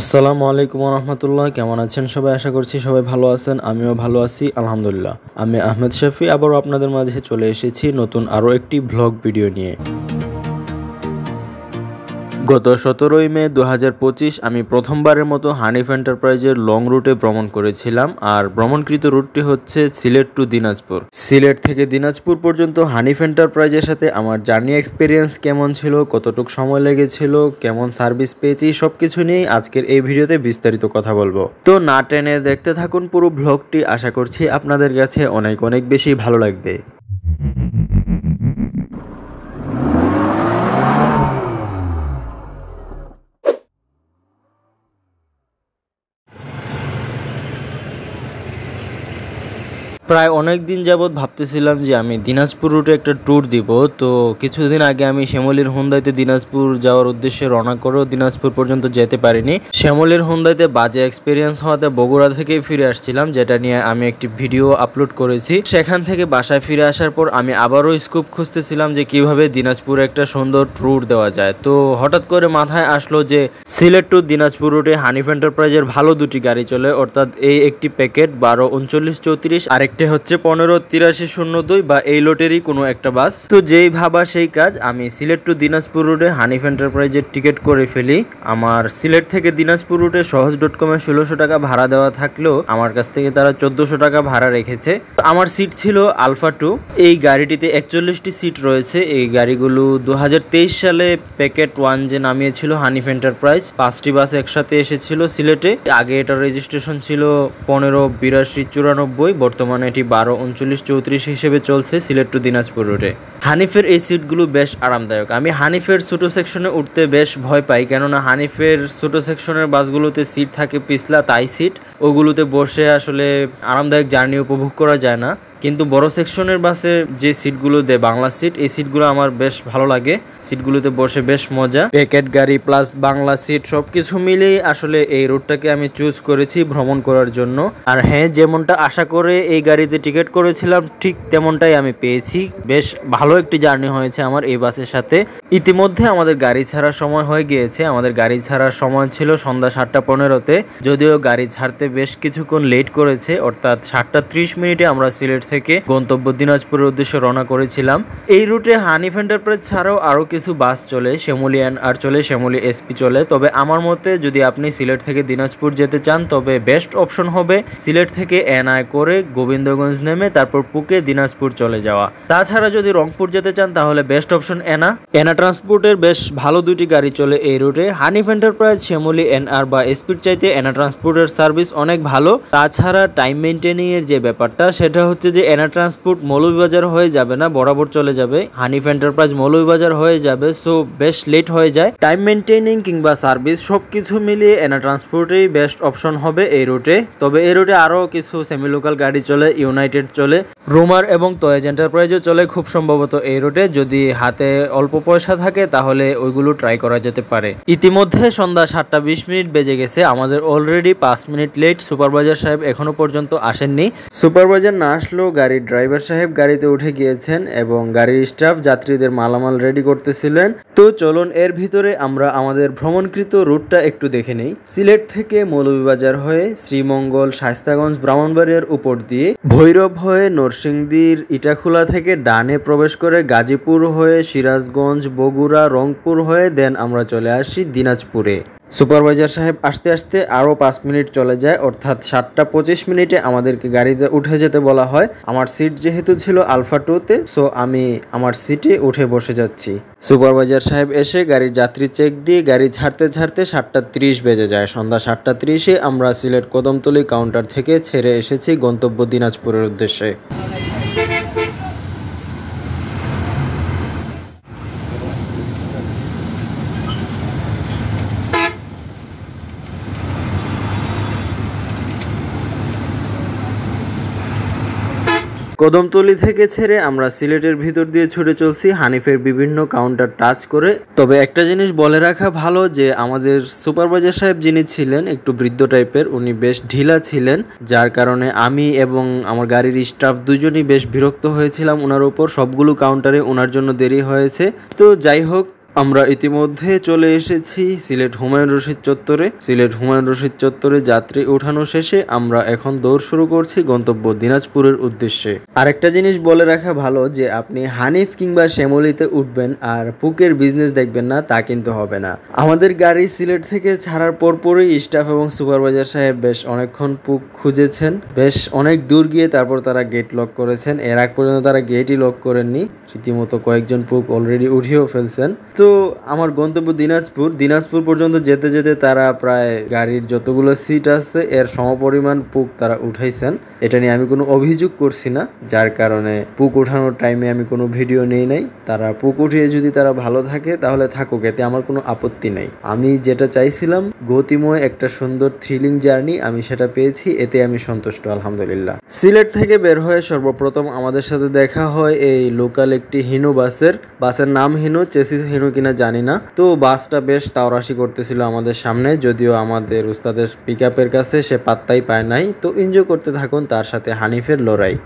আসসালামু আলাইকুম রহমতুল্লাহ। কেমন আছেন সবাই? আশা করছি সবাই ভালো আছেন। আমিও ভালো আছি আলহামদুলিল্লাহ। আমি আহমেদ শফি আবারও আপনাদের মাঝে চলে এসেছি নতুন আরও একটি ভ্লগ ভিডিও নিয়ে। গত 17ই মে 2025 আমি প্রথমবারের মতো হানিফ এন্টারপ্রাইজের লং রুটে ভ্রমণ করেছিলাম। আর ভ্রমণকৃত রুটটি হচ্ছে সিলেট টু দিনাজপুর। সিলেট থেকে দিনাজপুর পর্যন্ত হানিফ এন্টারপ্রাইজের সাথে আমার জার্নি এক্সপিরিয়েন্স কেমন ছিল, কতটুকু সময় লেগেছিল, কেমন সার্ভিস পেয়েছি, সবকিছু নিয়েই আজকের এই ভিডিওতে বিস্তারিত কথা বলবো। তো না টেনে দেখতে থাকুন পুরো ভ্লগটি। আশা করছি আপনাদের কাছে অনেক অনেক বেশি ভালো লাগবে। প্রায় অনেক দিন যাবৎ ভাবতেছিলাম যে আমি দিনাজপুর রুটে একটা ট্যুর দিব। তো কিছুদিন আগে আমি শ্যামলীর হুন্দাইতে দিনাজপুর যাওয়ার উদ্দেশ্যে রওনা করেও দিনাজপুর পর্যন্ত যেতে পারিনি। শ্যামলীর হুন্দাইতে বাজে এক্সপিরিয়েন্স হওয়াতে বগুড়া থেকেই ফিরে আসছিলাম, যেটা নিয়ে আমি একটি ভিডিও আপলোড করেছি। সেখান থেকে বাসায় ফিরে আসার পর আমি আবারও স্কুপ খুঁজতেছিলাম যে কিভাবে দিনাজপুরে একটা সুন্দর ট্যুর দেওয়া যায়। তো হঠাৎ করে মাথায় আসলো যে সিলেট টু দিনাজপুর রুটে হানিফ এন্টারপ্রাইজের ভালো দুটি গাড়ি চলে, অর্থাৎ এই একটি প্যাকেট 123934, আরেকটি হচ্ছে 158302 বা এই লটেরই কোনো একটা বাস। তো যেই ভাবা সেই কাজ, আমি সিলেট টু দিনাজপুর রুটে হানিফ এন্টারপ্রাইজের টিকিট করে ফেলি। আমার সিলেট থেকে দিনাজপুর রুটে সহজ.com-এ 1600 টাকা ভাড়া দেওয়া থাকলেও আমার কাছ থেকে তারা 1400 টাকা ভাড়া রেখেছে। আমার সিট ছিল আলফা 2। এই গাড়িটিতে 41টি সিট রয়েছে। এই গাড়িগুলো 2023 সালে প্যাকেট 1 যে নামিয়েছিল হানিফ এন্টারপ্রাইজ, 5টি বাস একসাথে এসেছিল সিলেটে। আগে এটার রেজিস্ট্রেশন ছিল 158294, বর্তমানে এটি 123934 হিসেবে চলছে সিলেট টু দিনাজপুর রুটে। হানিফের এই সিটগুলো বেশ আরামদায়ক। আমি হানিফের ছোট সেকশনে উঠতে বেশ ভয় পাই, কেননা হানিফের ছোট সেকশনের বাসগুলোতে সিট থাকে পিছলা তাই সিট, ওগুলোতে বসে আসলে আরামদায়ক জার্নি উপভোগ করা যায় না। কিন্তু বড় সেকশনের বাসে যে সিটগুলো দেয় বাংলা সিট, এই সিটগুলো আমার বেশ ভালো লাগে। সিটগুলোতে বসে বেশ মজা। প্যাকেট গাড়ি প্লাস বাংলা সিট সবকিছু মিলেই আসলে এই রুটটাকে আমি চুজ করেছি ভ্রমণ করার জন্য। আর হ্যাঁ, যেমনটা আশা করে এই গাড়িতে টিকিট করেছিলাম ঠিক তেমনটাই আমি পেয়েছি। বেশ ভালো একটি জার্নি হয়েছে আমার এই বাসের সাথে। ইতিমধ্যে আমাদের গাড়ি ছাড়ার সময় হয়ে গিয়েছে। আমাদের গাড়ি ছাড়ার সময় ছিল সন্ধ্যা 7:15-তে, যদিও গাড়ি ছাড়তে বেশ কিছুক্ষণ লেট করেছে, অর্থাৎ 7:30 আমরা সিলেট থেকে গন্তব্য দিনাজপুরের উদ্দেশ্যে রওনা করেছিলাম। এই রুটে হানিফ এন্টারপ্রাইজ ছাড়াও আরো কিছু বাস চলে, শ্যামলী এনআর চলে, শ্যামলী এসপি চলে। তবে আমার মতে যদি আপনি সিলেট থেকে দিনাজপুর যেতে চান তবে বেস্ট অপশন হবে সিলেট থেকে এনআই করে গোবিন্দগঞ্জ নেমে তারপর পুকে দিনাজপুর চলে যাওয়া। তাছাড়া যদি রংপুর যেতে চান তাহলে বেস্ট অপশন এনা ট্রান্সপোর্টের বেশ ভালো দুটি গাড়ি চলে এই রুটে। হানিফ এন্টারপ্রাইজ শ্যামলী এনআর বা এসপির চাইতে এনা ট্রান্সপোর্টের সার্ভিস অনেক ভালো। তাছাড়া টাইম মেনটেনিং এর যে ব্যাপারটা, সেটা হচ্ছে যে এনা ট্রান্সপোর্ট মৌলভীবাজার হয়ে যাবে না, বরাবর চলে যাবে। হানিফ এন্টারপ্রাইজ মৌলভীবাজার হয়ে যাবে, সো বেশ লেট হয়ে যায়। টাইম মেনটেনিং কিংবা সার্ভিস সবকিছু মিলিয়ে এনা ট্রান্সপোর্টেই বেস্ট অপশন হবে এই রুটে। তবে এই রুটে আরো কিছু সেমি লোকাল গাড়ি চলে, ইউনাইটেড চলে, রোমার এবং তয়েজ এন্টারপ্রাইজও চলে খুব সম্ভবত এই রুটে। যদি হাতে অল্প পয়সা থাকে তাহলে ওইগুলো ট্রাই করা যেতে পারে। ইতিমধ্যে সন্ধ্যা 7:20 বেজে গেছে, আমাদের অলরেডি 5 মিনিট লেট। সুপারভাইজার সাহেব এখনো পর্যন্ত আসেননি। সুপারভাইজার না আসলেও গাড়ির ড্রাইভার সাহেব গাড়িতে উঠে গিয়েছেন এবং গাড়ির স্টাফ যাত্রীদের মালামাল রেডি করতেছিলেন। তো চলুন এর ভিতরে আমরা আমাদের ভ্রমণকৃত রুটটা একটু দেখে নেই। সিলেট থেকে মৌলভীবাজার হয়ে শ্রীমঙ্গল, শায়েস্তাগঞ্জ, ব্রাহ্মণবাড়িয়ার উপর দিয়ে ভৈরব হয়ে নরসিংদীর ইটাখোলা থেকে ডানে প্রবেশ করে গাজীপুর হয়ে সিরাজগঞ্জ, বগুড়া, রংপুর হয়ে দেন আমরা চলে আসি দিনাজপুরে। সুপারভাইজার সাহেব আসতে আসতে আরও 5 মিনিট চলে যায়, অর্থাৎ 7:25 আমাদেরকে গাড়িতে উঠে যেতে বলা হয়। আমার সিট যেহেতু ছিল আলফা 2-তে, সো আমি আমার সিটে উঠে বসে যাচ্ছি। সুপারভাইজার সাহেব এসে গাড়ির যাত্রী চেক দিয়ে গাড়ি ছাড়তে ছাড়তে 7:30 বেজে যায়। সন্ধ্যা 7:30-এ আমরা সিলেট কদমতলী কাউন্টার থেকে ছেড়ে এসেছি গন্তব্য দিনাজপুরের উদ্দেশ্যে। কদমতলী থেকে ছেড়ে আমরা সিলেটের ভিতর দিয়ে ছুটে চলছি হানিফের বিভিন্ন কাউন্টার টাচ করে। তবে একটা জিনিস বলে রাখা ভালো যে আমাদের সুপারভাইজার সাহেব যিনি ছিলেন একটু বৃদ্ধ টাইপের, উনি বেশ ঢিলা ছিলেন, যার কারণে আমি এবং আমার গাড়ির স্টাফ দুজনই বেশ বিরক্ত হয়েছিলাম ওনার উপর। সবগুলো কাউন্টারে ওনার জন্য দেরি হয়েছে। তো যাই হোক, আমরা ইতিমধ্যে চলে এসেছি সিলেট হুমায়ুন রশিদ চত্বরে। সিলেট হুমায়ুন রশিদ চত্বরে যাত্রী ওঠানো শেষে আমরা এখন দৌড় শুরু করছি গন্তব্য দিনাজপুরের উদ্দেশ্যে। আরেকটা জিনিস বলে রাখা ভালো যে আপনি হানিফ কিংবা শ্যামলীতে উঠবেন আর পুকের বিজনেস দেখবেন না, তা কিন্তু হবে না। আমাদের গাড়ি সিলেট থেকে ছাড়ার পরপরই স্টাফ এবং সুপারভাইজার সাহেব বেশ অনেকক্ষণ পুক খুঁজেছেন, বেশ অনেক দূর গিয়ে তারপর তারা গেট লক করেছেন। এর আগ পর্যন্ত তারা গেটই লক করেননি, রীতিমতো কয়েকজন পুক অলরেডি উঠিয়েও ফেলছেন। তো আমার গন্তব্য দিনাজপুর পর্যন্ত যেতে যেতে তারা প্রায় গাড়ির যতগুলো সিট আছে এর সমপরিমাণ পুক তারা উঠাইছেন। এটা নিয়ে আমি কোনো অভিযোগ করছি না, যার কারণে পুক ওঠানোর টাইমে আমি কোনো ভিডিও নেই নাই। তারা পুক উঠিয়ে যদি তারা ভালো থাকে তাহলে থাকুক, এতে আমার কোনো আপত্তি নাই। আমি যেটা চাইছিলাম গতিময় একটা সুন্দর থ্রিলিং জার্নি, আমি সেটা পেয়েছি, এতে আমি সন্তুষ্ট আলহামদুলিল্লাহ। সিলেট থেকে বের হয়ে সর্বপ্রথম আমাদের সাথে দেখা হয় এই লোকাল একটি হিনো বাসের নাম হিনো, চেসিস হিনো কিনা জানি না। তো বাসটা বেশ তাওরাশি করতেছিল আমাদের সামনে, যদিও আমাদের উস্তাদের পিক আপের কাছে সে পাত্তাই পায় নাই। তো এনজয় করতে থাকুন তার সাথে হানিফের লড়াই।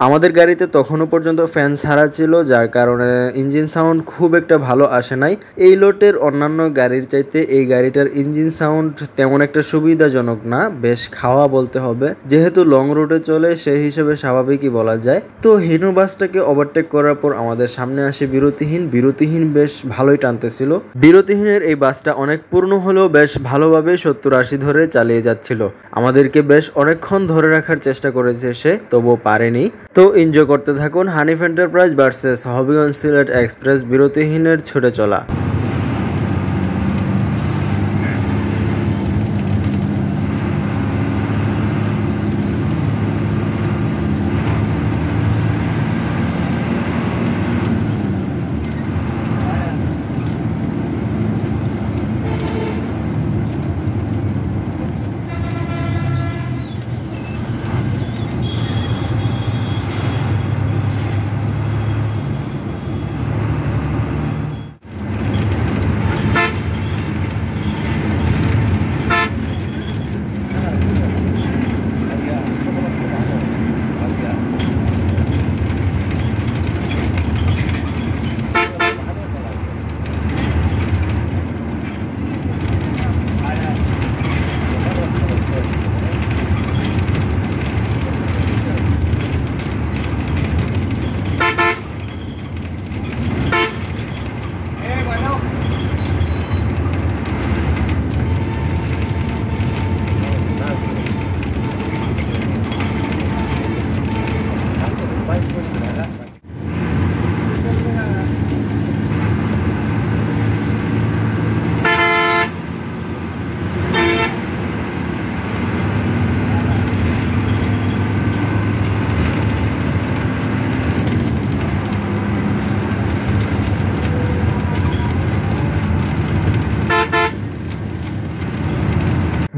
আমাদের গাড়িতে তখনও পর্যন্ত ফ্যান ছাড়া ছিল, যার কারণে ইঞ্জিন সাউন্ড খুব একটা ভালো আসে নাই। এই লোটের অন্যান্য গাড়ির চাইতে এই গাড়িটার ইঞ্জিন সাউন্ড তেমন একটা সুবিধাজনক না, বেশ খাওয়া বলতে হবে। যেহেতু লং রুটে চলে সেই হিসেবে স্বাভাবিকই বলা যায়। তো হিনো বাসটাকে ওভারটেক করার পর আমাদের সামনে আসে বিরতিহীন বেশ ভালোই টানতেছিল। বিরতিহীনের এই বাসটা অনেক পূর্ণ হলেও বেশ ভালোভাবে 70-80 ধরে চালিয়ে যাচ্ছিল। আমাদেরকে বেশ অনেকক্ষণ ধরে রাখার চেষ্টা করেছে সে, তবুও পারেনি। তো এনজয় করতে থাকুন Hanif enterprise versus Habiganj Sylhet express বিরতিহীনের ছুটে চলা।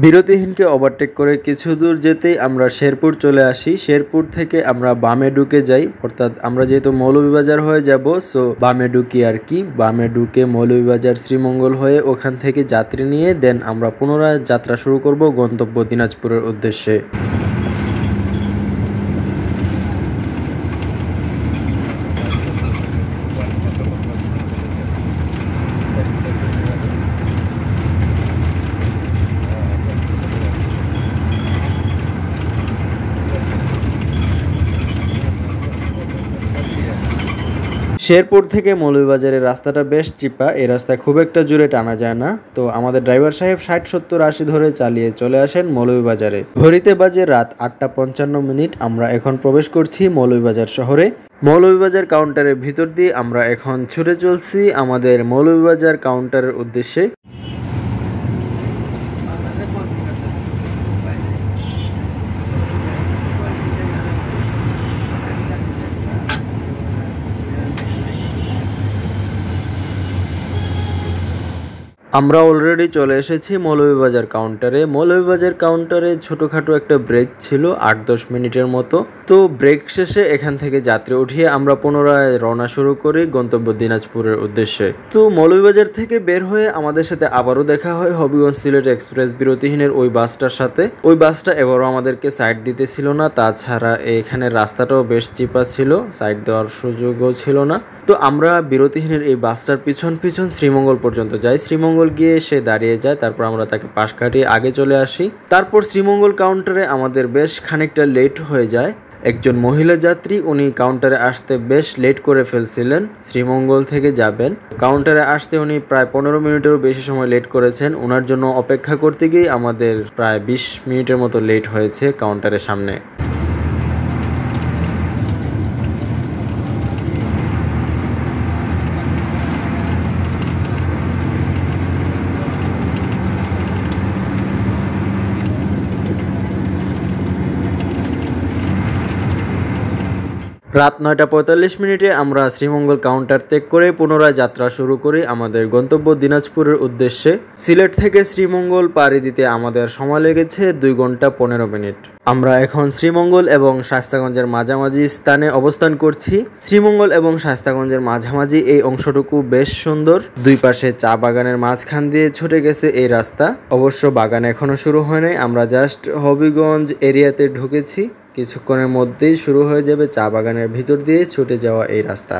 বিরতিহীনকে ওভারটেক করে কিছু দূর যেতেই আমরা শেরপুর চলে আসি। শেরপুর থেকে আমরা বামে ঢুকে যাই, অর্থাৎ আমরা যেহেতু মৌলভীবাজার হয়ে যাব, সো বামে ঢুকি আর কি। বামে ঢুকে মৌলভীবাজার শ্রীমঙ্গল হয়ে ওখান থেকে যাত্রী নিয়ে দেন আমরা পুনরায় যাত্রা শুরু করব গন্তব্য দিনাজপুরের উদ্দেশ্যে। শেরপুর থেকে মৌলভীবাজারের রাস্তাটা বেশ চিপা, এই রাস্তায় খুব একটা জোরে টানা যায় না। তো আমাদের ড্রাইভার সাহেব 60-70-80 ধরে চালিয়ে চলে আসেন মৌলভীবাজারে। ঘড়িতে বাজে রাত 8:55। আমরা এখন প্রবেশ করছি মৌলভীবাজার শহরে। মৌলভীবাজার কাউন্টারের ভিতর দিয়ে আমরা এখন ছুটে চলছি আমাদের মৌলভীবাজার কাউন্টারের উদ্দেশ্যে। আমরা অলরেডি চলে এসেছি মৌলভীবাজার কাউন্টারে। মৌলভীবাজার কাউন্টারে ছোটোখাটো একটা ব্রেক ছিল 8-10 মিনিটের মতো। তো ব্রেক শেষে এখান থেকে যাত্রী উঠিয়ে আমরা পুনরায় রওনা শুরু করি গন্তব্য দিনাজপুরের উদ্দেশ্যে। তো মৌলভীবাজার থেকে বের হয়ে আমাদের সাথে আবারও দেখা হয় হবিগঞ্জ সিলেট এক্সপ্রেস বিরতিহীনের ওই বাসটার সাথে। ওই বাসটা এবারও আমাদেরকে সাইড দিতেছিল না, তাছাড়া এখানে রাস্তাটাও বেশ চিপা ছিল, সাইড দেওয়ার সুযোগও ছিল না। তো আমরা বিরতিহীনের এই বাসটার পিছন পিছন শ্রীমঙ্গল পর্যন্ত যাই। শ্রীমঙ্গল গিয়ে সে দাঁড়িয়ে যায়, তারপর আমরা তাকে পাশ কাটিয়ে আগে চলে আসি। তারপর শ্রীমঙ্গল কাউন্টারে আমাদের বেশ খানিকটা লেট হয়ে যায়। একজন মহিলা যাত্রী উনি কাউন্টারে আসতে বেশ লেট করে ফেলছিলেন, শ্রীমঙ্গল থেকে যাবেন। কাউন্টারে আসতে উনি প্রায় 15 মিনিটেরও বেশি সময় লেট করেছেন। ওনার জন্য অপেক্ষা করতে গিয়ে আমাদের প্রায় 20 মিনিটের মতো লেট হয়েছে কাউন্টারের সামনে। রাত 9:45 আমরা শ্রীমঙ্গল কাউন্টার ত্যাগ করে পুনরায় যাত্রা শুরু করি আমাদের গন্তব্য দিনাজপুরের উদ্দেশ্যে। সিলেট থেকে শ্রীমঙ্গল পাড়ি দিতে আমাদের সময় লেগেছে 2 ঘন্টা 15 মিনিট। আমরা এখন শ্রীমঙ্গল এবং শায়েস্তাগঞ্জের মাঝামাঝি স্থানে অবস্থান করছি। শ্রীমঙ্গল এবং শায়েস্তাগঞ্জের মাঝামাঝি এই অংশটুকু বেশ সুন্দর। দুই পাশে চা বাগানের মাঝখান দিয়ে ছুটে গেছে এই রাস্তা। অবশ্য বাগান এখনো শুরু হয় নাই, আমরা জাস্ট হবিগঞ্জ এরিয়াতে ঢুকেছি। কিছুক্ষণের মধ্যেই শুরু হয়ে যাবে চা বাগানের ভিতর দিয়ে ছুটে যাওয়া এই রাস্তা।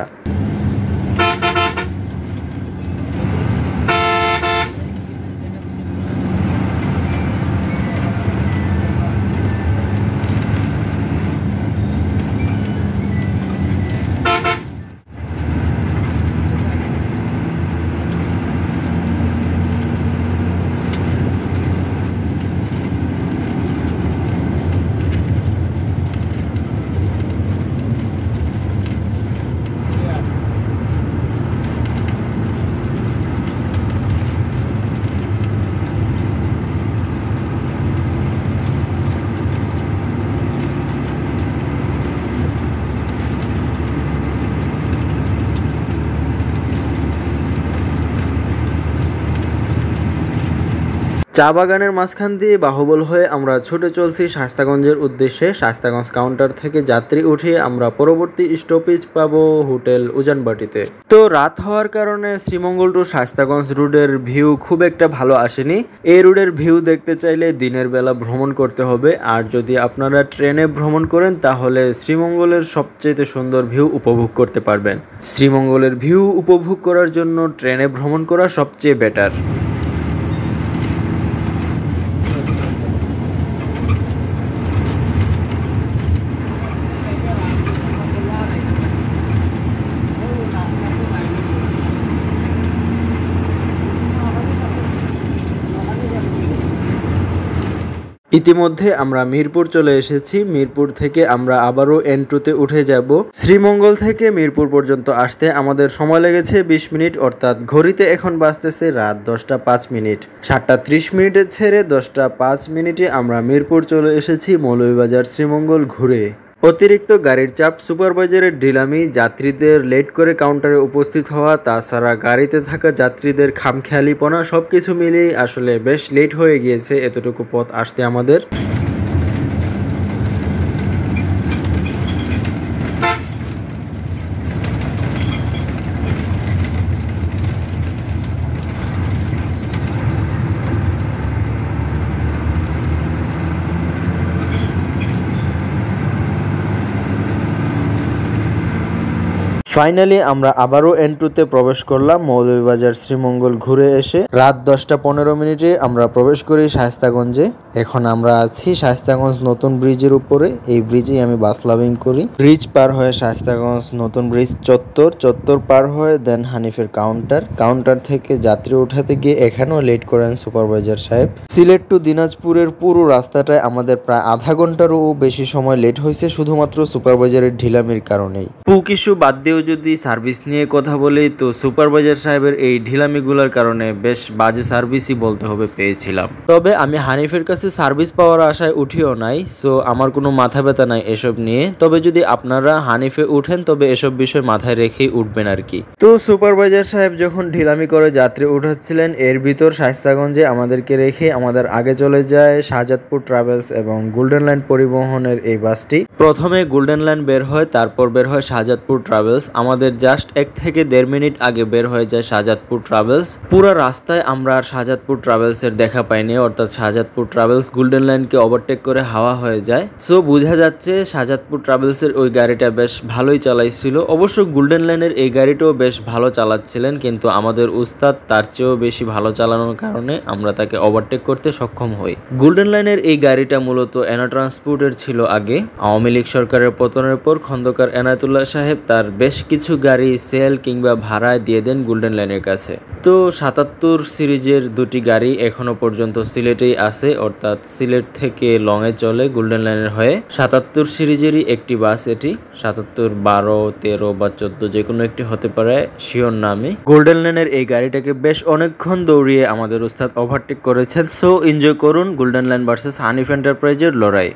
চা বাগানের মাঝখান দিয়ে বাহুবল হয়ে আমরা ছুটে চলছি শায়েস্তাগঞ্জের উদ্দেশ্যে। শায়েস্তাগঞ্জ কাউন্টার থেকে যাত্রী উঠিয়ে আমরা পরবর্তী স্টপেজ পাবো হোটেল উজানবাটিতে। তো রাত হওয়ার কারণে শ্রীমঙ্গল টু শায়েস্তাগঞ্জ রোডের ভিউ খুব একটা ভালো আসেনি। এই রোডের ভিউ দেখতে চাইলে দিনের বেলা ভ্রমণ করতে হবে, আর যদি আপনারা ট্রেনে ভ্রমণ করেন তাহলে শ্রীমঙ্গলের সবচেয়ে সুন্দর ভিউ উপভোগ করতে পারবেন। শ্রীমঙ্গলের ভিউ উপভোগ করার জন্য ট্রেনে ভ্রমণ করা সবচেয়ে বেটার। ইতিমধ্যে আমরা মিরপুর চলে এসেছি। মিরপুর থেকে আমরা আবারও N2-তে উঠে যাব। শ্রীমঙ্গল থেকে মিরপুর পর্যন্ত আসতে আমাদের সময় লেগেছে 20 মিনিট, অর্থাৎ ঘড়িতে এখন বাজতেছে রাত 10:05। 7:30 ছেড়ে 10:05 আমরা মিরপুর চলে এসেছি মৌলভীবাজার শ্রীমঙ্গল ঘুরে। অতিরিক্ত গাড়ির চাপ, সুপারভাইজারের ঢিলামি, যাত্রীদের লেট করে কাউন্টারে উপস্থিত হওয়া, তাছাড়া গাড়িতে থাকা যাত্রীদের খামখেয়ালিপনা সবকিছু মিলিয়ে আসলে বেশ লেট হয়ে গিয়েছে এতটুকু পথ আসতে আমাদের। ফাইনালি আমরা আবারও N2-তে প্রবেশ করলাম মৌলভীবাজার শ্রীমঙ্গল ঘুরে এসে। রাত 10:15 আমরা প্রবেশ করি শায়েস্তাগঞ্জে। এখন আমরা আছি শায়েস্তাগঞ্জ নতুন ব্রিজের উপরে। এই ব্রিজেই আমি বাস লাভিং করি। ব্রিজ পার হয়ে শায়েস্তাগঞ্জ নতুন ব্রিজ চত্বর পার হয়ে দেন হানিফের কাউন্টার থেকে যাত্রী উঠাতে গিয়ে এখানেও লেট করেন সুপারভাইজার সাহেব। সিলেট টু দিনাজপুরের পুরো রাস্তাটায় আমাদের প্রায় আধা ঘন্টারও বেশি সময় লেট হয়েছে শুধুমাত্র সুপারভাইজারের ঢিলামির কারণেই। পুক ইস্যু বাদ দিয়েও যদি সার্ভিস নিয়ে কথা বলি তো সুপারভাইজার সাহেবের এই ঢিলামিগুলোর কারণে বেশ বাজে সার্ভিসই বলতে হবে পেয়েছিলাম। তবে আমি হানিফের কাছে সার্ভিস পাওয়ার আশায় উঠিও নাই, সো আমার কোনো মাথা ব্যথা নাই এসব নিয়ে। তবে যদি আপনারা হানিফে উঠেন তবে এসব বিষয় মাথায় রেখেই উঠবেন আর কি। তো সুপারভাইজার সাহেব যখন ঢিলামি করে যাত্রী উঠাচ্ছিলেন এর ভিতর শায়েস্তাগঞ্জে আমাদেরকে রেখে আমাদের আগে চলে যায় শাহজাদপুর ট্রাভেলস এবং গোল্ডেন লাইন পরিবহনের এই বাসটি। প্রথমে গোল্ডেন লাইন বের হয়, তারপর বের হয় শাহজাদপুর ট্রাভেলস। আমাদের জাস্ট 1 থেকে 1.5 মিনিট আগে বের হয়ে যায় শাহজাদপুর ট্রাভেলস। পুরো রাস্তায় আমরা আর শাহজাদপুর ট্রাভেলস এর দেখা পাইনি, অর্থাৎ শাহজাদপুর ট্রাভেলস গোল্ডেন লাইনকে ওভারটেক করে হাওয়া হয়ে যায়। সো বোঝা যাচ্ছে শাহজাদপুর ট্রাভেলস এর ওই গাড়িটা বেশ ভালোই চালাইছিল। অবশ্য গোল্ডেন লাইনের এই গাড়িটাও বেশ ভালো চালাচ্ছিলেন, কিন্তু আমাদের উস্তাদ তার চেয়েও বেশি ভালো চালানোর কারণে আমরা তাকে ওভারটেক করতে সক্ষম হই। গোল্ডেন লাইনের এই গাড়িটা মূলত এনা ট্রান্সপোর্টের ছিল আগে। আওয়ামী লীগ সরকারের পতনের পর খন্দকার এনায়েতুল্লাহ সাহেব তার বেশ কিছু গাড়ি সেল কিংবা ভাড়ায় দিয়ে দেন গোল্ডেন লাইনের কাছে। তো 77 সিরিজের 2টি গাড়ি এখনো পর্যন্ত সিলেটেই আছে, অর্থাৎ সিলেট থেকে লংয়ে চলে গোল্ডেন লাইনের হয়ে। 77 সিরিজেরই একটি বাস এটি, 77, 12, 13 বা 14 যে কোনো একটি হতে পারে, শিওর নামে। গোল্ডেন লাইনের এই গাড়িটাকে বেশ অনেকক্ষণ দৌড়িয়ে আমাদের উস্তাদ ওভারটেক করেছেন। সো এনজয় করুন গোল্ডেন লাইন ভার্সেস হানিফ এন্টারপ্রাইজের লড়াই।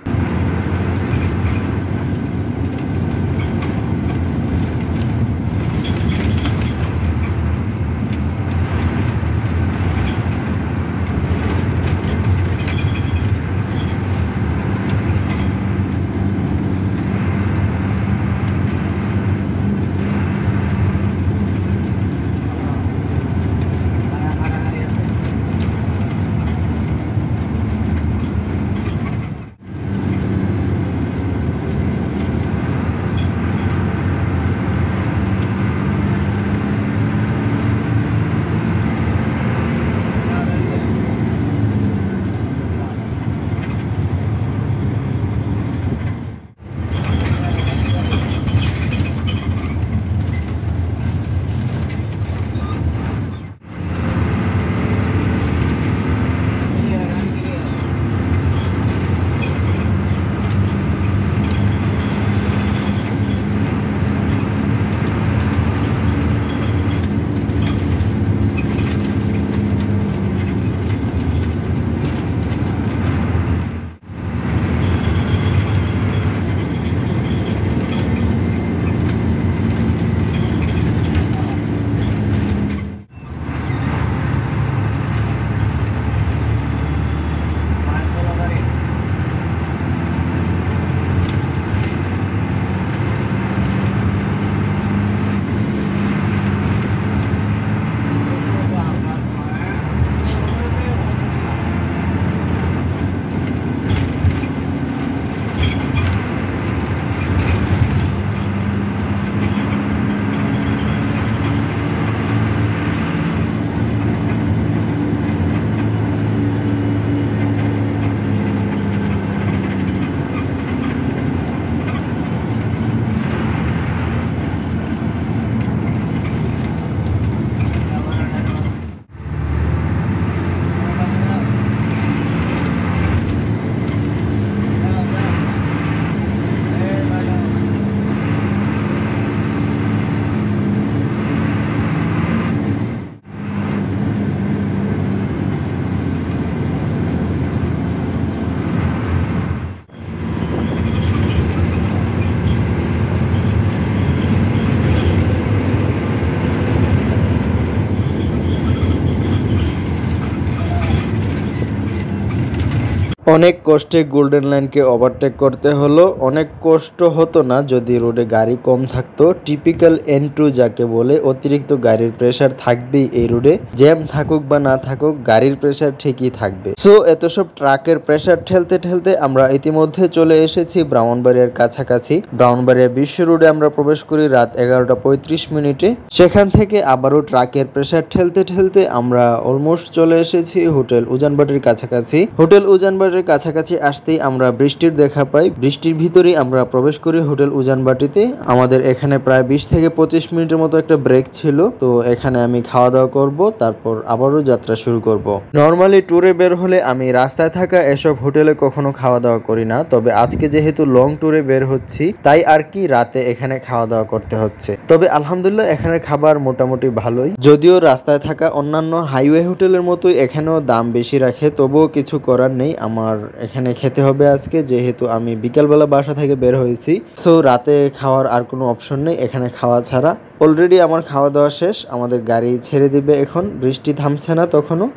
অনেক কষ্টে গোল্ডেন লাইনকে ওভারটেক করতে হলো। অনেক কষ্ট হতো না যদি রোডে গাড়ি কম থাকতো। টিপিক্যাল N2 যাকে বলে, অতিরিক্ত গাড়ির প্রেসার থাকবেই এই রোডে। জ্যাম থাকুক বা না থাকুক গাড়ির প্রেসার ঠিকই থাকবে। সো এত সব ট্রাকের প্রেসার ঠেলতে ঠেলতে আমরা ইতিমধ্যে চলে এসেছি ব্রাহ্মণবাড়িয়ার কাছাকাছি। ব্রাহ্মণবাড়িয়া বিশ্ব রোডে আমরা প্রবেশ করি রাত 11টা 35 মিনিটে। সেখান থেকে আবারও ট্রাকের প্রেসার ঠেলতে ঠেলতে আমরা অলমোস্ট চলে এসেছি হোটেল উজানবাটির কাছাকাছি। হোটেল উজানবাটির সেক্টরের কাছাকাছি আসতেই আমরা বৃষ্টির দেখা পাই। বৃষ্টির ভিতরেই আমরা প্রবেশ করি হোটেল উজানবাটিতে। আমাদের এখানে প্রায় 20 থেকে 25 মিনিটের মতো একটা ব্রেক ছিল, তো এখানে আমি খাওয়া দাওয়া করব, তারপর আবারও যাত্রা শুরু করব। নর্মালি ট্যুরে বের হলে আমি রাস্তায় থাকা এসব হোটেলে কখনো খাওয়া দাওয়া করি না, তবে আজকে যেহেতু লং ট্যুরে বের হচ্ছি তাই আর কি রাতে এখানে খাওয়া দাওয়া করতে হচ্ছে। তবে আলহামদুলিল্লাহ এখানে খাবার মোটামুটি ভালোই, যদিও রাস্তায় থাকা অন্যান্য হাইওয়ে হোটেলের মতোই এখানেও দাম বেশি রাখে, তবুও কিছু করার নেই, আমার এখানে খেতে হবে আজকে, যেহেতু আমি বিকালবেলা বাসা থেকে বের হয়েছি। সো রাতে খাওয়ার আর কোনো অপশন নেই এখানে খাওয়া ছাড়া। অলরেডি আমার খাওয়া দাওয়া শেষ, আমাদের গাড়ি ছেড়ে দিবে এখন। বৃষ্টি থামছে না তখনও।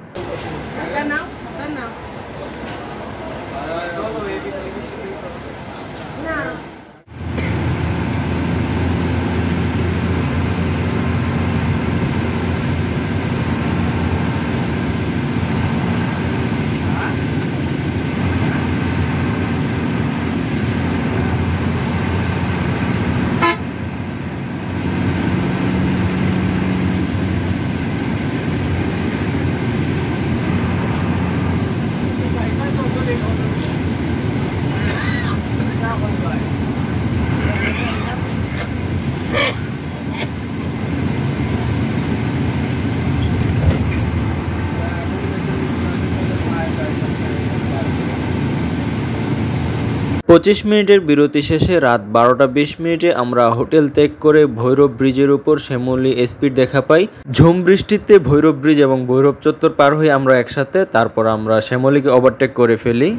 পঁচিশ মিনিটের বিরতি শেষে রাত 12:20 আমরা হোটেল ত্যাগ করে ভৈরব ব্রিজের উপর শ্যামলী স্পিড দেখা পাই। ঝুম বৃষ্টিতে ভৈরব ব্রিজ এবং ভৈরব চত্বর পার হই আমরা একসাথে, তারপর আমরা শ্যামলীকে ওভারটেক করে ফেলি।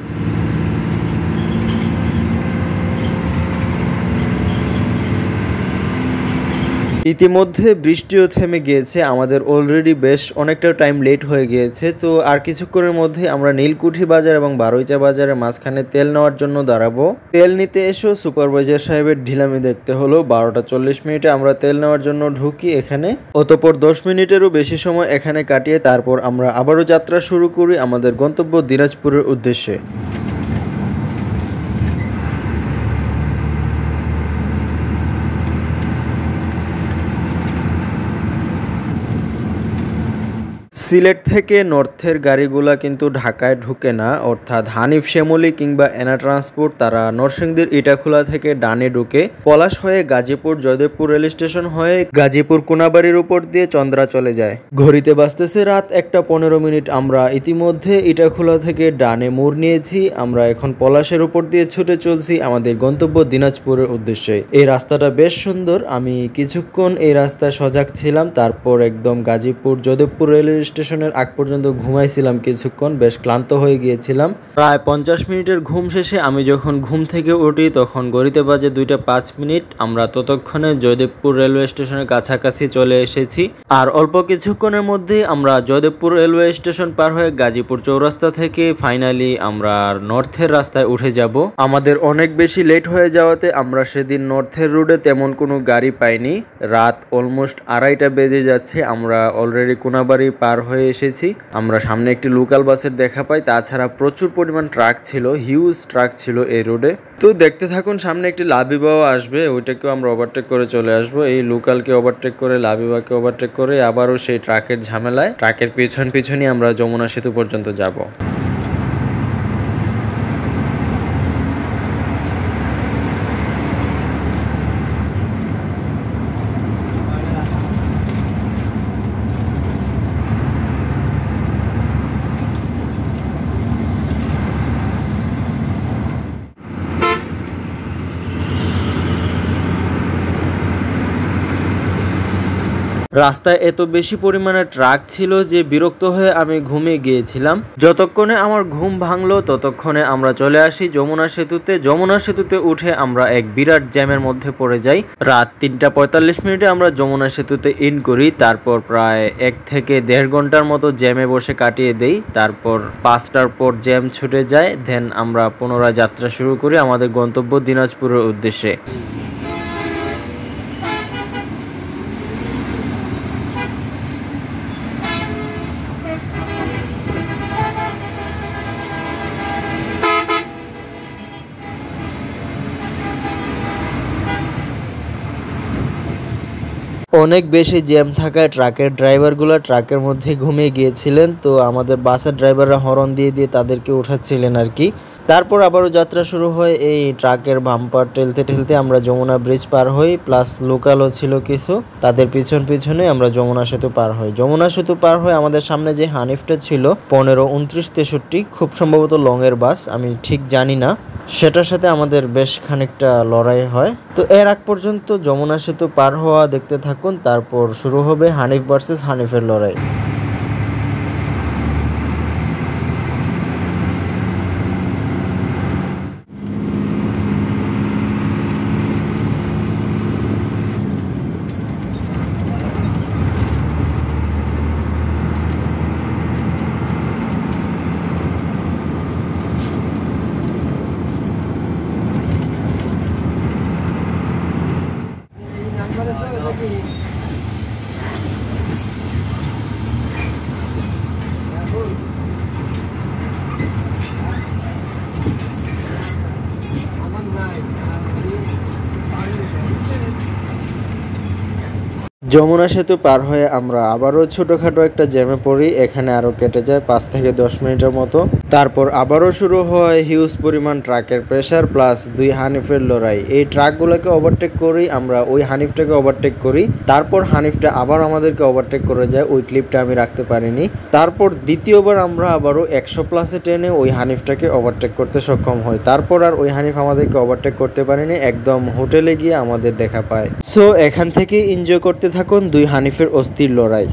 ইতিমধ্যে বৃষ্টিও থেমে গিয়েছে, আমাদের অলরেডি বেশ অনেকটা টাইম লেট হয়ে গিয়েছে। তো আর কিছুক্ষণের মধ্যে আমরা নীলকুঠি বাজার এবং বারৈচা বাজারের মাঝখানে তেল নেওয়ার জন্য দাঁড়াবো। তেল নিতে এসেও সুপারভাইজার সাহেবের ঢিলামি দেখতে হলো। 12:40 আমরা তেল নেওয়ার জন্য ঢুকি এখানে, অতঃপর 10 মিনিটেরও বেশি সময় এখানে কাটিয়ে তারপর আমরা আবারও যাত্রা শুরু করি আমাদের গন্তব্য দিনাজপুরের উদ্দেশ্যে। সিলেট থেকে নর্থের গাড়িগুলা কিন্তু ঢাকায় ঢুকে না, অর্থাৎ হানিফ শ্যামলী কিংবা এনা ট্রান্সপোর্ট তারা নরসিংদীর ইটাখোলা থেকে ডানে ঢুকে পলাশ হয়ে গাজীপুর জয়দেবপুর রেল স্টেশন হয়ে গাজীপুর কোনাবাড়ির উপর দিয়ে চন্দ্রা চলে যায়। ঘড়িতে বাজতেছে রাত 1:15। আমরা ইতিমধ্যে ইটাখোলা থেকে ডানে মোড় নিয়েছি, আমরা এখন পলাশের উপর দিয়ে ছুটে চলছি আমাদের গন্তব্য দিনাজপুরের উদ্দেশ্যে। এই রাস্তাটা বেশ সুন্দর, আমি কিছুক্ষণ এই রাস্তায় সজাগ ছিলাম, তারপর একদম গাজীপুর জয়দেবপুর রেল স্টেশনের আগ পর্যন্ত ঘুমাইছিলাম কিছুক্ষণ, বেশ ক্লান্ত হয়ে গিয়েছিলাম। প্রায় 50 মিনিটের ঘুম শেষে আমি যখন ঘুম থেকে উঠি তখন ঘড়িতে বাজে 2:05। আমরা ততক্ষণে জয়দেবপুর রেলওয়ে স্টেশনের কাছাকাছি চলে এসেছি, আর অল্প কিছুক্ষণের মধ্যেই আমরা জয়দেবপুর রেলওয়ে স্টেশন পার হয়ে গাজীপুর চৌরাস্তা থেকে ফাইনালি আমরা নর্থের রাস্তায় উঠে যাব। আমাদের অনেক বেশি লেট হয়ে যাওয়াতে আমরা সেদিন নর্থের রোডে তেমন কোনো গাড়ি পাইনি। রাত অলমোস্ট 2:30 বেজে যাচ্ছে, আমরা অলরেডি কোনাবাড়ি পার হয়ে এসেছি। আমরা সামনে একটি লোকাল বাসের দেখা পাই, তাছাড়া প্রচুর পরিমাণ ট্রাক ছিল, হিউজ ট্রাক ছিল এই রোডে। তো দেখতে থাকুন, সামনে একটি লাবিবাও আসবে, ওইটাকেও আমরা ওভারটেক করে চলে আসবো। এই লোকালকে ওভারটেক করে লাবিবাকে ওভারটেক করে আবারও সেই ট্রাকের ঝামেলায় ট্রাকের পিছনই আমরা যমুনা সেতু পর্যন্ত যাব। রাস্তায় এত বেশি পরিমাণে ট্রাক ছিল যে বিরক্ত হয়ে আমি ঘুমিয়ে গিয়েছিলাম। যতক্ষণে আমার ঘুম ভাঙলো ততক্ষণে আমরা চলে আসি যমুনা সেতুতে। যমুনা সেতুতে উঠে আমরা এক বিরাট জ্যামের মধ্যে পড়ে যাই। রাত 3:45 আমরা যমুনা সেতুতে ইন করি, তারপর প্রায় 1 থেকে 1.5 ঘন্টার মতো জ্যামে বসে কাটিয়ে দেই। তারপর 5টার পর জ্যাম ছুটে যায়, দেন আমরা পুনরায় যাত্রা শুরু করি আমাদের গন্তব্য দিনাজপুরের উদ্দেশ্যে। অনেক বেশি জ্যাম থাকায় ট্রাকের ড্রাইভারগুলো ট্রাকের মধ্যে ঘুমিয়ে গিয়েছিলেন। তো আমাদের বাসের ড্রাইভাররা হর্ন দিয়ে দিয়ে তাদেরকে উঠাচ্ছিলেন আর কি। তারপর আবারও যাত্রা শুরু হয়। এই ট্রাকের বাম্পার ঠেলতে ঠেলতে আমরা যমুনা ব্রিজ পার হই, প্লাস লোকালও ছিল কিছু, তাদের পিছন পিছনে আমরা যমুনা সেতু পার হই। যমুনা সেতু পার হয়ে আমাদের সামনে যে হানিফটা ছিল 15-29-63, খুব সম্ভবত লংয়ের বাস, আমি ঠিক জানি না, সেটার সাথে আমাদের বেশ খানিকটা লড়াই হয়। তো এর আগ পর্যন্ত যমুনা সেতু পার হওয়া দেখতে থাকুন, তারপর শুরু হবে হানিফ ভার্সেস হানিফের লড়াই। যমুনা সেতু পার হয়ে আমরা আবারও ছোটোখাটো একটা জ্যামে পড়ি, এখানে আরও কেটে যায় 5 থেকে 10 মিনিটের মতো। তারপর আবারও শুরু হয় হিউজ পরিমাণ ট্রাকের প্রেশার প্লাস 2 হানিফের লড়াই। এই ট্রাকগুলোকে ওভারটেক করি আমরা, ওই হানিফটাকে ওভারটেক করি, তারপর হানিফটা আবার আমাদেরকে ওভারটেক করে যায়, ওই ক্লিপটা আমি রাখতে পারিনি। তারপর দ্বিতীয়বার আমরা আবারও 100+ টেনে ওই হানিফটাকে ওভারটেক করতে সক্ষম হই। তারপর আর ওই হানিফ আমাদেরকে ওভারটেক করতে পারেনি, একদম হোটেলে গিয়ে আমাদের দেখা পায়। সো এখান থেকে এনজয় করতে থাকুন 2 হানিফের অস্থির লড়াই।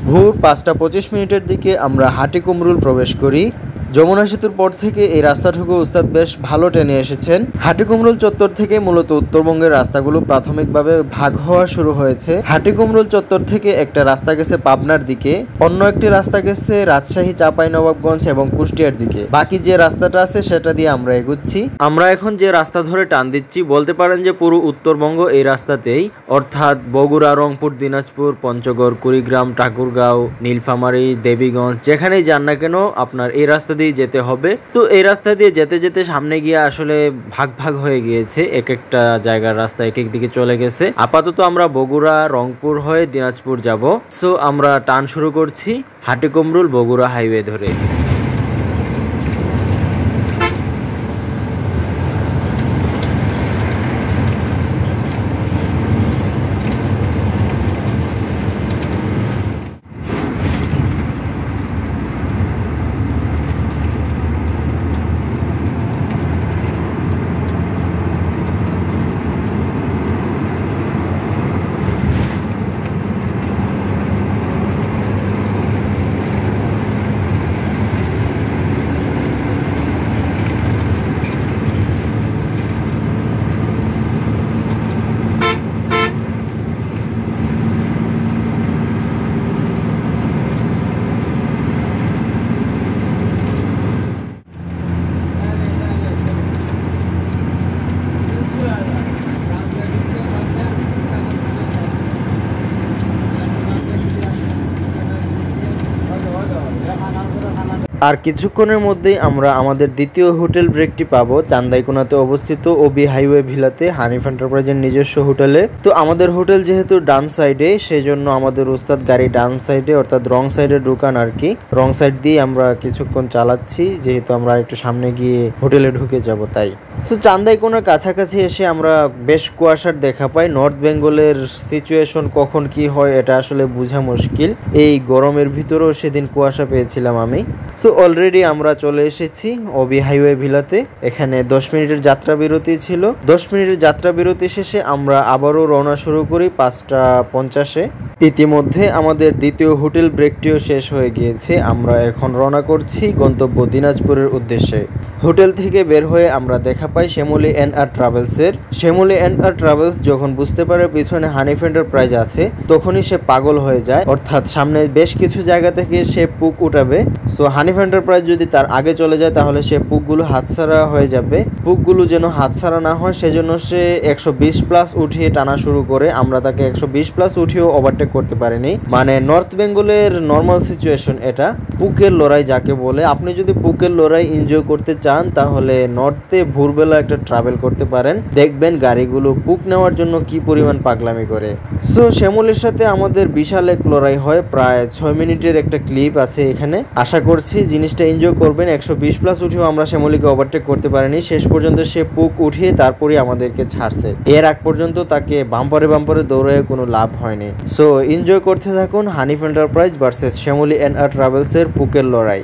ভোর 5:25 দিকে আমরা হাটিকুমরুল প্রবেশ করি। যমুনা সেতুর পর থেকে এই রাস্তাটুকু উস্তাদ বেশ ভালো টেনে এসেছেন। হাটিকুমরুল চত্বর থেকে মূলত উত্তরবঙ্গের রাস্তাগুলো প্রাথমিকভাবে ভাগ হওয়া শুরু হয়েছে। হাটিকুমরুল চত্বর থেকে একটা রাস্তা গেছে পাবনার দিকে, অন্য একটি রাস্তা গেছে রাজশাহী, চাঁপাইনবাবগঞ্জ এবং কুষ্টিয়ার দিকে। বাকি যে রাস্তাটা আছে সেটা দিয়ে আমরা এগুচ্ছি। আমরা এখন যে রাস্তা ধরে টান দিচ্ছি বলতে পারেন যে পুরো উত্তরবঙ্গ এই রাস্তাতেই, অর্থাৎ বগুড়া, রংপুর, দিনাজপুর, পঞ্চগড়, কুড়িগ্রাম, ঠাকুরগাঁও, নীলফামারী, দেবীগঞ্জ, যেখানেই যান না কেন আপনার এই রাস্তা দিয়ে দিয়েই যেতে হবে। তো এই রাস্তা দিয়ে যেতে যেতে সামনে গিয়ে আসলে ভাগ ভাগ হয়ে গিয়েছে, এক একটা জায়গার রাস্তা এক এক দিকে চলে গেছে। আপাতত আমরা বগুড়া রংপুর হয়ে দিনাজপুর যাব। সো আমরা টার্ন শুরু করছি হাটিকুমরুল বগুড়া হাইওয়ে ধরে। আর কিছুক্ষণের মধ্যেই আমরা আমাদের দ্বিতীয় হোটেল ব্রেকটি পাবো চান্দাইকোনাতে অবস্থিত ওবি হাইওয়ে ভিলাতে হানিফ এন্টারপ্রাইজের নিজস্ব হোটেলে। তো আমাদের হোটেল যেহেতু ডান সাইডে, সেই জন্য আমাদের উস্তাদ গাড়ি ডান সাইডে অর্থাৎ রং সাইডে ঢুকান আর কি। রং সাইড দিয়ে আমরা কিছুক্ষণ চালাচ্ছি, যেহেতু আমরা একটু সামনে গিয়ে হোটেলে ঢুকে যাব তাই। তো চান্দাইকোনার কাছাকাছি এসে আমরা বেশ কুয়াশার দেখা পাই। নর্থ বেঙ্গলের সিচুয়েশন কখন কি হয় এটা আসলে বোঝা মুশকিল। এই গরমের ভিতরেও সেদিন কুয়াশা পেয়েছিলাম আমি। তো অলরেডি আমরা চলে এসেছি ওবি হাইওয়ে ভিলাতে। এখানে 10 মিনিটের যাত্রা বিরতি ছিল। 10 মিনিটের যাত্রা বিরতি শেষে আমরা আবারও রওনা শুরু করি 5:50-এ। ইতিমধ্যে আমাদের দ্বিতীয় হোটেল ব্রেকটিও শেষ হয়ে গিয়েছে। আমরা এখন রওনা করছি গন্তব্য দিনাজপুরের উদ্দেশ্যে। হোটেল থেকে বের হয়ে আমরা দেখা পাই শ্যামলী এন্ড ট্রাভেলসের। শ্যামলী এন্ড ট্রাভেলস যখন বুঝতে পারে পিছনে হানিফ এন্টারপ্রাইজ আছে, তখনই সে পাগল হয়ে যায়, অর্থাৎ সামনে বেশ কিছু জায়গা থেকে সে পুক উঠাবে। সো হানিফ এন্টারপ্রাইজ যদি তার আগে চলে যায় তাহলে সে পুকগুলো হাতছাড়া হয়ে যাবে। পুকগুলো যেন হাতছাড়া না হয় সেজন্য সে 120+ উঠিয়ে টানা শুরু করে। আমরা তাকে 120+ উঠিয়েও ওভারটেক করতে পারিনি। মানে নর্থ বেঙ্গলের নর্মাল সিচুয়েশন এটা, পুকের লড়াই যাকে বলে। আপনি যদি পুকের লড়াই এনজয় করতে চান তাহলে নর্থে ভোরবেলা একটা ট্রাভেল করতে পারেন, দেখবেন গাড়িগুলো পুক নেওয়ার জন্য কি পরিমাণ পাগলামি করে। সো শ্যামলের সাথে আমাদের বিশাল এক লড়াই হয়, প্রায় 6 মিনিটের একটা ক্লিপ আছে এখানে। আশা করছি জিনিসটা এনজয় করবেন। 120+ উঠেও আমরা শ্যামলীকে ওভারটেক করতে পারিনি। শেষ পর্যন্ত সে পুক উঠিয়ে তারপরে আমাদেরকে ছাড়ছে। এর আগ পর্যন্ত তাকে বাম্পারে বাম্পারে দৌড়ে কোনো লাভ হয়নি। সো এনজয় করতে থাকুন Hanif enterprise versus Shyamoli and ট্রাভেলসের পুকের লড়াই।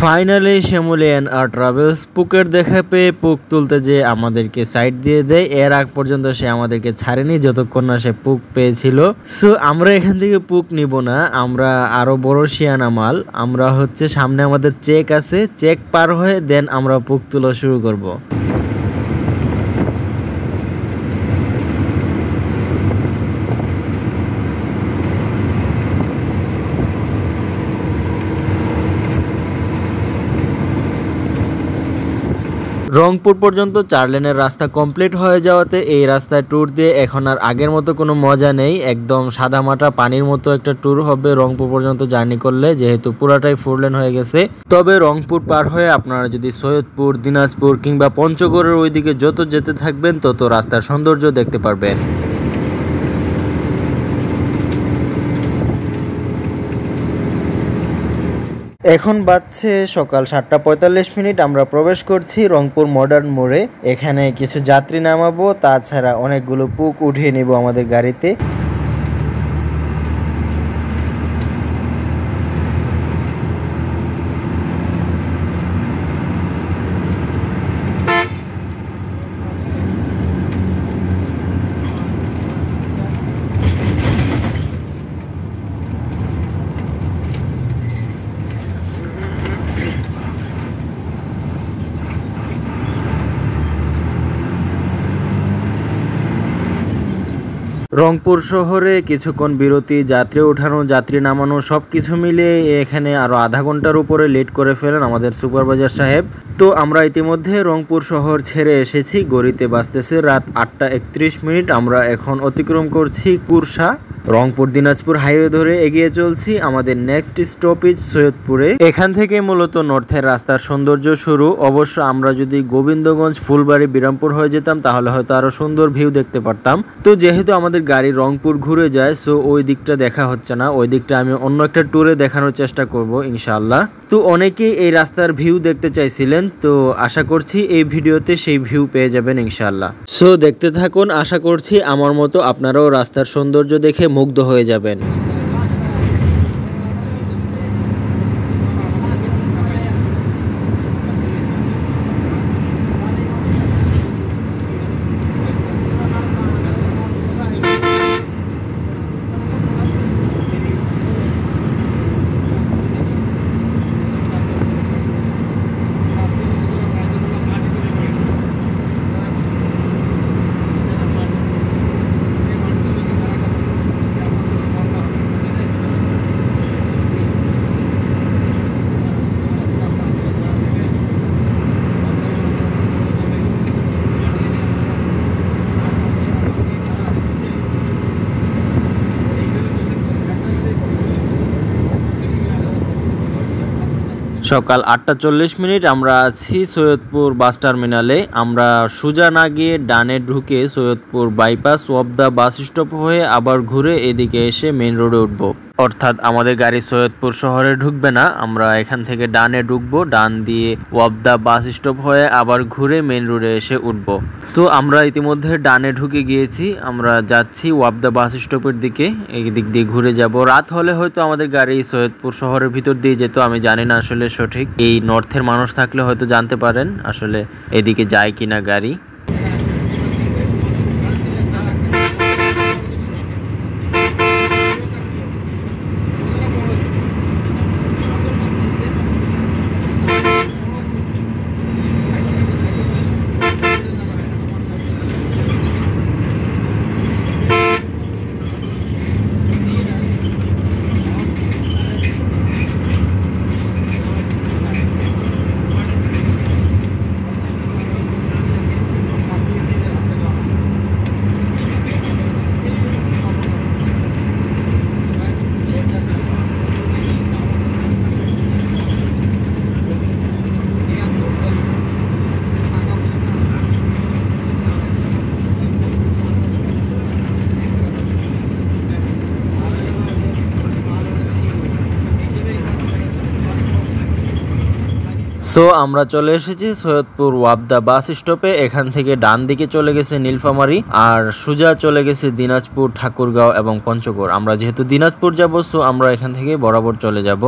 ফাইনালি শ্যামলিয়ান আর ট্রাভেলস পুকের দেখা পেয়ে পুক তুলতে যে আমাদেরকে সাইড দিয়ে দেয়। এর আগ পর্যন্ত সে আমাদেরকে ছাড়েনি যতক্ষণ না সে পুক পেয়েছিল। সো আমরা এখান থেকে পুক নিব না, আমরা আরো বড় শিয়ানা মাল। আমরা হচ্ছে সামনে আমাদের চেক আছে, চেক পার হয়ে দেন আমরা পুক তোলা শুরু করব। রংপুর পর্যন্ত 4 লেনের রাস্তা কমপ্লিট হয়ে যাওয়াতে এই রাস্তায় ট্যুর দিয়ে এখন আর আগের মতো কোনো মজা নেই। একদম সাদামাটা পানির মতো একটা ট্যুর হবে রংপুর পর্যন্ত জার্নি করলে, যেহেতু পুরাটাই 4 লেন হয়ে গেছে। তবে রংপুর পার হয়ে আপনারা যদি সৈয়দপুর, দিনাজপুর কিংবা পঞ্চগড়ের ওইদিকে যত যেতে থাকবেন তত রাস্তার সৌন্দর্য দেখতে পারবেন। এখন বাজছে সকাল 7:45। আমরা প্রবেশ করছি রংপুর মডার্ন মোড়ে। এখানে কিছু যাত্রী নামাবো, তাছাড়া অনেকগুলো পুক উঠিয়ে নিব আমাদের গাড়িতে। রংপুর শহরে কিছুক্ষণ বিরতি, যাত্রী ওঠানো, যাত্রী নামানো সবকিছু মিলে এখানে আরো আধা ঘন্টার উপরে লেট করে ফেলেন আমাদের সুপারভাইজার সাহেব। তো আমরা ইতিমধ্যে রংপুর শহর ছেড়ে এসেছি, গড়িতে বাজতেছে রাত 8:31। আমরা এখন অতিক্রম করছি কুরসা। রংপুর দিনাজপুর হাইওয়ে ধরে এগিয়ে চলছি। আমাদের নেক্সট স্টপেজ সৈয়দপুরে। এখান থেকে মূলত নর্থের রাস্তার সৌন্দর্য শুরু। অবশ্য আমরা যদি গোবিন্দগঞ্জ, ফুলবাড়ি, বিরামপুর হয়ে যেতাম তাহলে হয়তো আরো সুন্দর ভিউ দেখতে পারতাম। তো যেহেতু আমাদের গাড়ি রংপুর ঘুরে যায়, সো ওই দিকটা দেখা হচ্ছে না। ওই দিকটা আমি অন্য একটা ট্যুরে দেখানোর চেষ্টা করব ইনশাআল্লাহ। তো অনেকেই এই রাস্তার ভিউ দেখতে চাইছিলেন, তো আশা করছি এই ভিডিওতে সেই ভিউ পেয়ে যাবেন ইনশাআল্লাহ। সো দেখতে থাকুন, আশা করছি আমার মতো আপনারাও রাস্তার সৌন্দর্য দেখে মুগ্ধ হয়ে যাবেন। সকাল 8:40। আমরা আছি সৈয়দপুর বাস টার্মিনালে। আমরা সোজা না গিয়ে ডানে ঢুকে Saidpur bypass Wabda bus stop হয়ে আবার ঘুরে এদিকে এসে মেইন রোডে উঠবো। অর্থাৎ আমাদের গাড়ি সৈয়দপুর শহরে ঢুকবে না, আমরা এখান থেকে ডানে ঢুকবো, ডান দিয়ে ওয়াবদা বাস স্টপ হয়ে আবার ঘুরে মেইন রোডে এসে উঠবো। তো আমরা ইতিমধ্যে ডানে ঢুকে গিয়েছি, আমরা যাচ্ছি ওয়াবদা বাস স্টপের দিকে। এই দিক দিয়ে ঘুরে যাব। রাত হলে হয়তো আমাদের গাড়ি সৈয়দপুর শহরের ভিতর দিয়ে যেত, আমি জানি না আসলে সঠিক। এই নর্থের মানুষ থাকলে হয়তো জানতে পারেন আসলে এদিকে যায় কিনা গাড়ি। সো আমরা চলে এসেছি সৈয়দপুর ওয়াবদা বাস স্টপে। এখান থেকে ডান দিকে চলে গেছে নীলফামারী, আর সোজা চলে গেছে দিনাজপুর, ঠাকুরগাঁও এবং পঞ্চগড়। আমরা যেহেতু দিনাজপুর যাব, সো আমরা এখান থেকে বরাবর চলে যাব।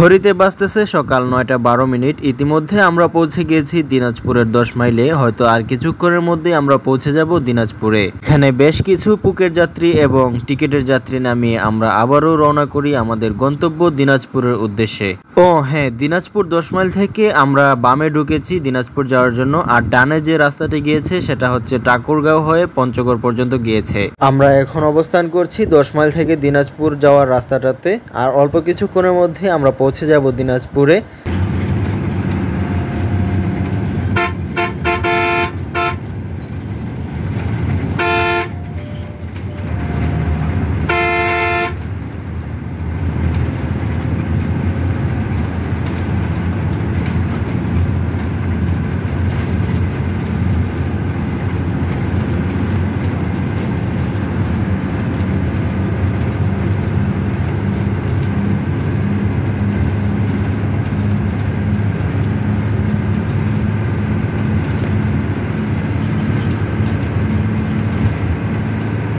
ঘড়িতে বাজতেছে সকাল 9:12। ইতিমধ্যে আমরা পৌঁছে গিয়েছি দিনাজপুরের 10 মাইলে। হয়তো আর কিছুক্ষণের মধ্যেই আমরা পৌঁছে যাব দিনাজপুরে। এখানে বেশ কিছু পুকের যাত্রী এবং টিকিটের যাত্রী নামিয়ে আমরা আবারও রওনা করি আমাদের গন্তব্য দিনাজপুরের উদ্দেশ্যে। ও হ্যাঁ, দিনাজপুর 10 মাইল থেকে আমরা বামে ঢুকেছি দিনাজপুর যাওয়ার জন্য, আর ডানে যে রাস্তাটি গিয়েছে সেটা হচ্ছে ঠাকুরগাঁও হয়ে পঞ্চগড় পর্যন্ত গিয়েছে। আমরা এখন অবস্থান করছি 10 মাইল থেকে দিনাজপুর যাওয়ার রাস্তাটাতে, আর অল্প কিছুক্ষণের মধ্যে আমরা পৌঁছে যাব দিনাজপুরে।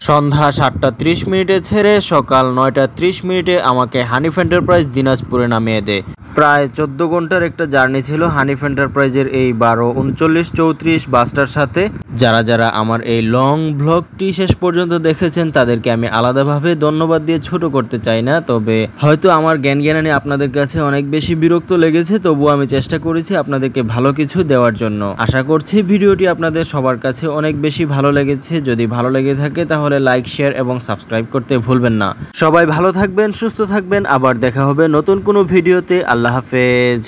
সন্ধ্যা 7:30 ছেড়ে সকাল 9:30 আমাকে হানিফ এন্টারপ্রাইজ দিনাজপুরে নামিয়ে দেয়। প্রায় 14 ঘন্টার একটা জার্নি ছিল হানিফ এন্টারপ্রাইজের এই 12, 39, 34 বাসটার সাথে। যারা আমার এই লং ব্লগটি শেষ পর্যন্ত দেখেছেন তাদেরকে আমি আলাদাভাবে ধন্যবাদ দিয়ে ছোট করতে চাই না, তবে হয়তো আমার জ্ঞানী আপনাদের কাছে অনেক বেশি বিরক্ত লেগেছে, তবুও আমি চেষ্টা করেছি আপনাদেরকে ভালো কিছু দেওয়ার জন্য। আশা করছি ভিডিওটি আপনাদের সবার কাছে অনেক বেশি ভালো লেগেছে। যদি ভালো লেগে থাকে তাহলে লাইক, শেয়ার এবং সাবস্ক্রাইব করতে ভুলবেন না। সবাই ভালো থাকবেন, সুস্থ থাকবেন, আবার দেখা হবে নতুন কোনো ভিডিওতে। আল্লাহ হাফেজ।